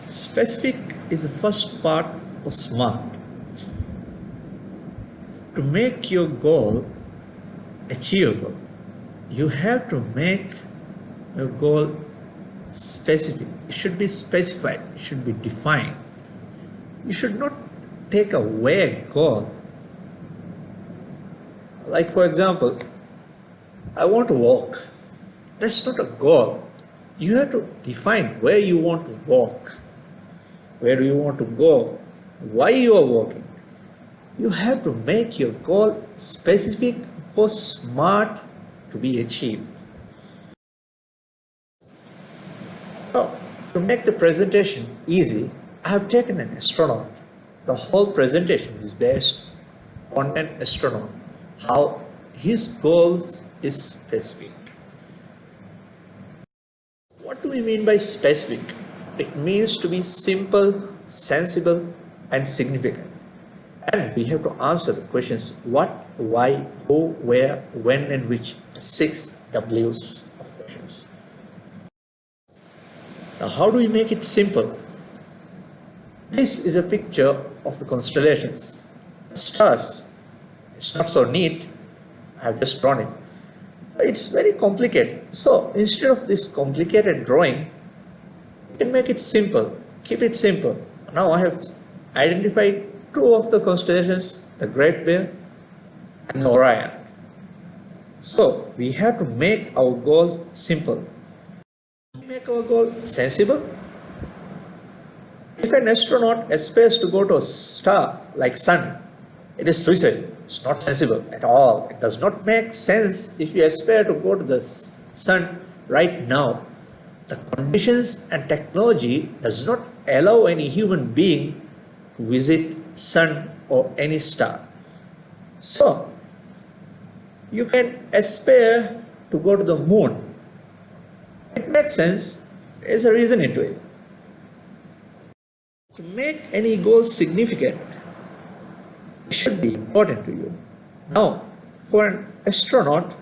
Specific is the first part of SMART. To make your goal achievable, you have to make your goal specific. It should be specified, it should be defined. You should not take a vague goal. Like, for example, I want to walk. That's not a goal. You have to define where you want to walk, where do you want to go, why you are walking. You have to make your goal specific for SMART to be achieved. Now, to make the presentation easy, I have taken an astronaut. The whole presentation is based on an astronaut, how his goals is specific. What do we mean by specific? It means to be simple, sensible, and significant. And we have to answer the questions what, why, who, where, when, and which. 6 W's of questions. Now, how do we make it simple? This is a picture of the constellations. Stars. It's not so neat. I have just drawn it. It's very complicated. So instead of this complicated drawing, you can make it simple. Keep it simple. Now I have identified 2 of the constellations, the Great Bear and Orion. So we have to make our goal simple. Make our goal sensible. If an astronaut aspires to go to a star like Sun, it is suicide. It's not sensible at all. It does not make sense if you aspire to go to the Sun right now. The conditions and technology does not allow any human being to visit Sun or any star. So, you can aspire to go to the moon. It makes sense. There's a reason into it. To make any goal significant, it should be important to you. Now, for an astronaut,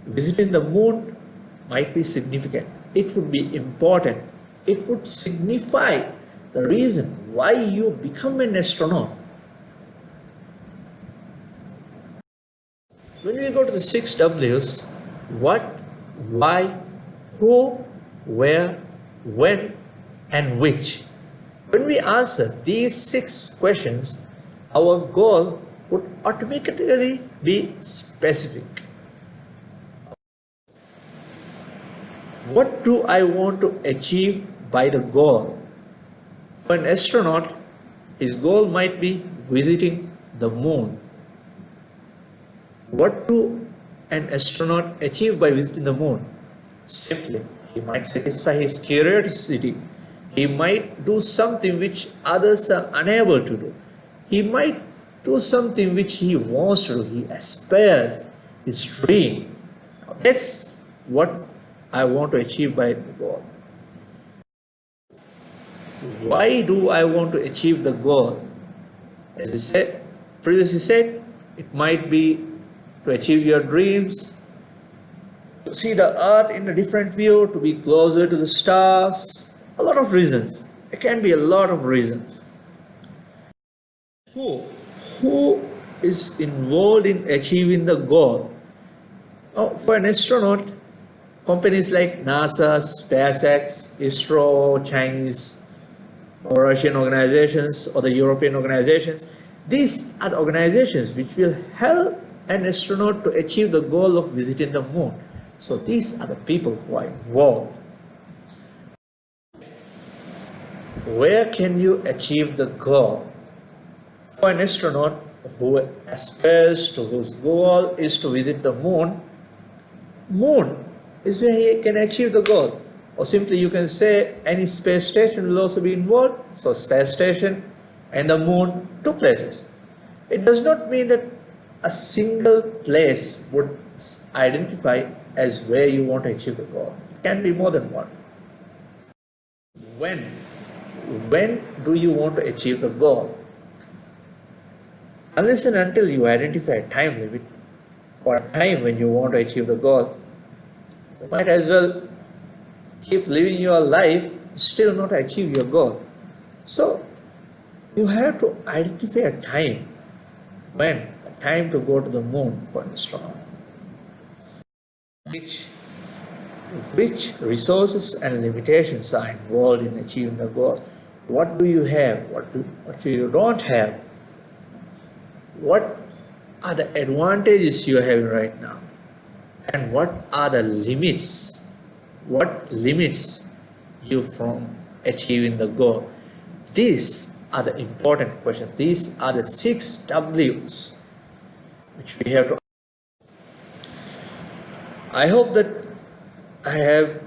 visiting the moon might be significant. It would be important. It would signify the reason why you become an astronaut. When we go to the 6 W's, what, why, who, where, when, and which. When we answer these 6 questions, our goal would automatically be specific. What do I want to achieve by the goal? For an astronaut, his goal might be visiting the moon. What do an astronaut achieve by visiting the moon? Simply, he might satisfy his curiosity. He might do something which others are unable to do. He might do something which he wants to do. He aspires, his dream. That's what I want to achieve by the goal. Why do I want to achieve the goal? As I said, previously said, it might be to achieve your dreams, to see the earth in a different view, to be closer to the stars. A lot of reasons. It can be a lot of reasons. Who is involved in achieving the goal? Now, for an astronaut, companies like NASA, SpaceX, ISRO, Chinese or Russian organizations or the European organizations, these are the organizations which will help an astronaut to achieve the goal of visiting the moon. So these are the people who are involved. Where can you achieve the goal? For an astronaut who aspires to, whose goal is to visit the moon is where he can achieve the goal. Or simply you can say any space station will also be involved. So space station and the moon, 2 places. It does not mean that a single place would identify as where you want to achieve the goal. It can be more than one. When do you want to achieve the goal? Unless and until you identify a time limit or a time when you want to achieve the goal, you might as well keep living your life still not achieve your goal. So you have to identify a time when a time to go to the moon, for instance. Which resources and limitations are involved in achieving the goal? What do you have? What do you don't have? What are the advantages you are having right now? And what are the limits? What limits you from achieving the goal? These are the important questions. These are the 6 W's which we have to. I hope that I have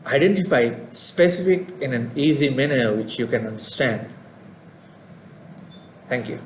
identified specific in an easy manner which you can understand. Thank you.